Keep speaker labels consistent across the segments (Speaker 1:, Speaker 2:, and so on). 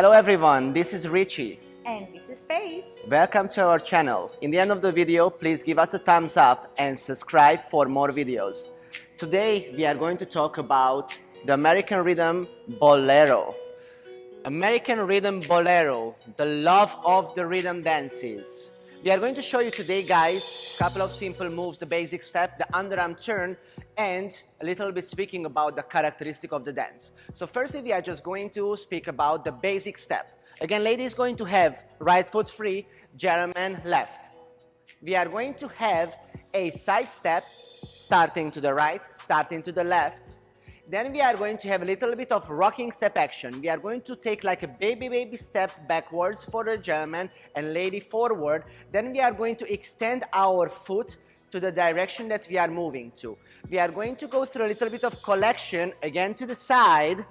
Speaker 1: Hello everyone, this is Richie.
Speaker 2: And this is Faith.
Speaker 1: Welcome to our channel. In the end of the video, please give us a thumbs up and subscribe for more videos. Today we are going to talk about the American rhythm bolero. American rhythm bolero, the love of the rhythm dances. We are going to show you today, guys, a couple of simple moves, the basic step, the underarm turn, and a little bit speaking about the characteristic of the dance. So firstly, we are just going to speak about the basic step. Again, ladies going to have right foot free, gentlemen left. We are going to have a side step, starting to the right, starting to the left. Then we are going to have a little bit of rocking step action. We are going to take like a baby step backwards for the gentleman and lady forward. Then we are going to extend our foot to the direction that we are moving to. We are going to go through a little bit of collection, again to the side.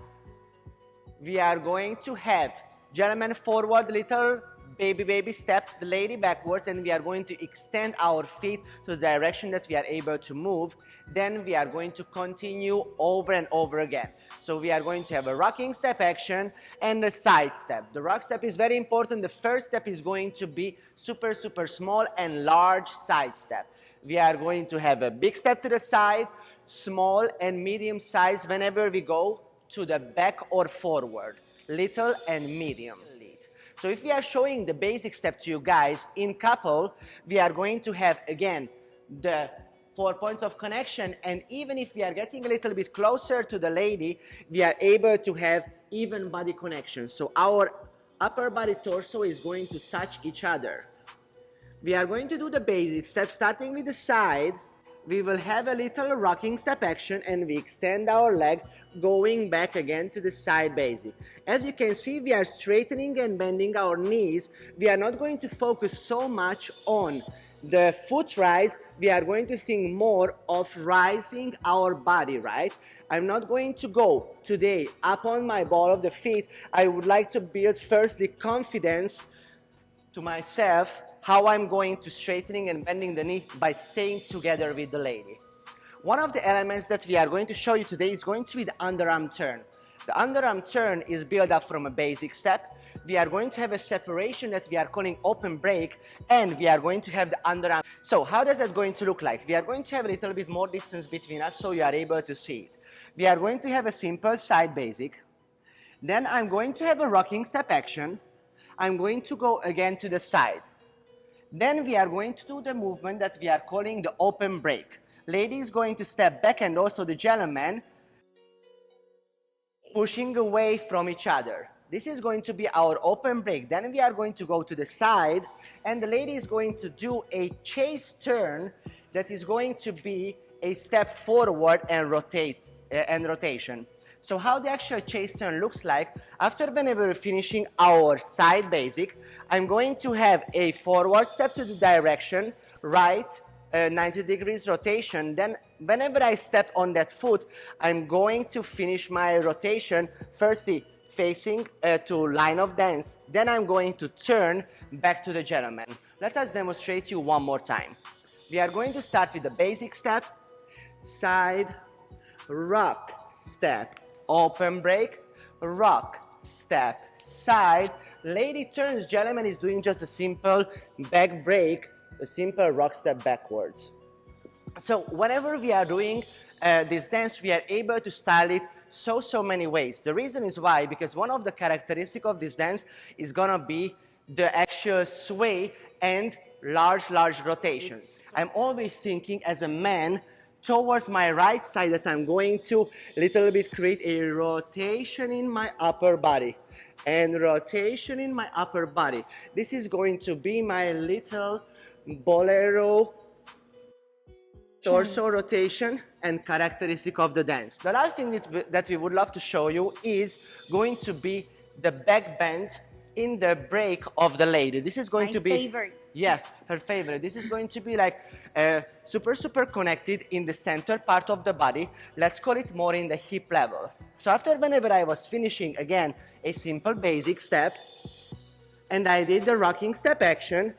Speaker 1: We are going to have gentleman forward, little baby step, the lady backwards, and we are going to extend our feet to the direction that we are able to move. Then we are going to continue over and over again. So we are going to have a rocking step action and a side step. The rock step is very important. The first step is going to be super small and large side step. We are going to have a big step to the side, small and medium size whenever we go to the back or forward, little and medium. So if we are showing the basic step to you guys in couple, we are going to have again the 4 points of connection, and even if we are getting a little bit closer to the lady, we are able to have even body connection. So our upper body torso is going to touch each other. We are going to do the basic step starting with the side. We will have a little rocking step action and we extend our leg going back again to the side basic. As you can see, we are straightening and bending our knees. We are not going to focus so much on the foot rise. We are going to think more of rising our body, right? I'm not going to go today up on my ball of the feet. I would like to build firstly confidence to myself how I'm going to straightening and bending the knee by staying together with the lady. One of the elements that we are going to show you today is going to be the underarm turn. The underarm turn is built up from a basic step. We are going to have a separation that we are calling open break, and we are going to have the underarm. So how does that going to look like? We are going to have a little bit more distance between us so you are able to see it. We are going to have a simple side basic. Then I'm going to have a rocking step action. I'm going to go again to the side. Then we are going to do the movement that we are calling the open break. Lady is going to step back and also the gentleman pushing away from each other. This is going to be our open break. Then we are going to go to the side and the lady is going to do a chase turn that is going to be a step forward and rotation. So how the actual chase turn looks like, after whenever we're finishing our side basic, I'm going to have a forward step to the direction, right, 90 degrees rotation. Then whenever I step on that foot, I'm going to finish my rotation, firstly facing to line of dance. Then I'm going to turn back to the gentleman. Let us demonstrate you one more time. We are going to start with the basic step, side, rock, step, open break, rock, step, side, lady turns, gentleman is doing just a simple back break, a simple rock step backwards. So whenever we are doing this dance, we are able to style it so many ways. The reason is why, because one of the characteristics of this dance is gonna be the actual sway and large rotations. I'm always thinking as a man towards my right side that I'm going to little bit create a rotation in my upper body and rotation in my upper body. This is going to be my little bolero torso rotation and characteristic of the dance. The last thing that we would love to show you is going to be the back bend in the break of the lady. This is going to be
Speaker 2: favorite.
Speaker 1: Yeah, her favorite. This is going to be like super connected in the center part of the body. Let's call it more in the hip level. So after whenever I was finishing again a simple basic step and I did the rocking step action,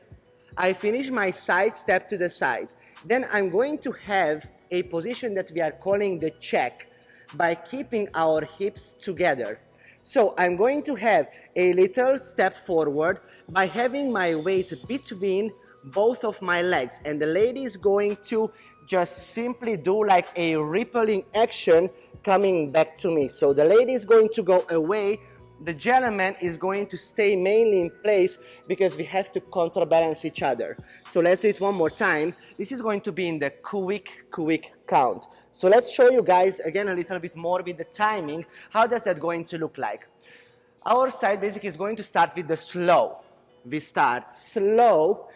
Speaker 1: I finished my side step to the side. Then I'm going to have a position that we are calling the check by keeping our hips together. So I'm going to have a little step forward by having my weight between both of my legs, and the lady is going to just simply do like a rippling action coming back to me. So the lady is going to go away, the gentleman is going to stay mainly in place because we have to counterbalance each other. So let's do it one more time. This is going to be in the quick count. So let's show you guys again a little bit more with the timing. How does that going to look like? Our side basically is going to start with the slow. We start slow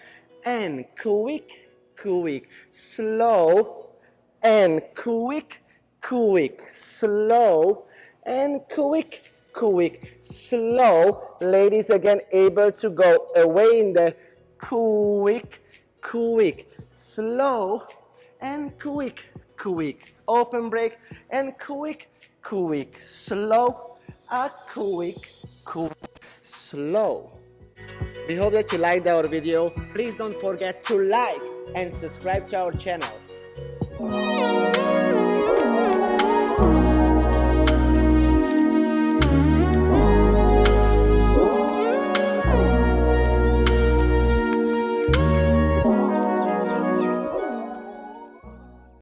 Speaker 1: and quick, slow and quick, slow and quick, slow. Ladies again able to go away in the quick, slow and quick, open break and quick, slow, quick, slow. We hope that you liked our video. Please don't forget to like and subscribe to our channel.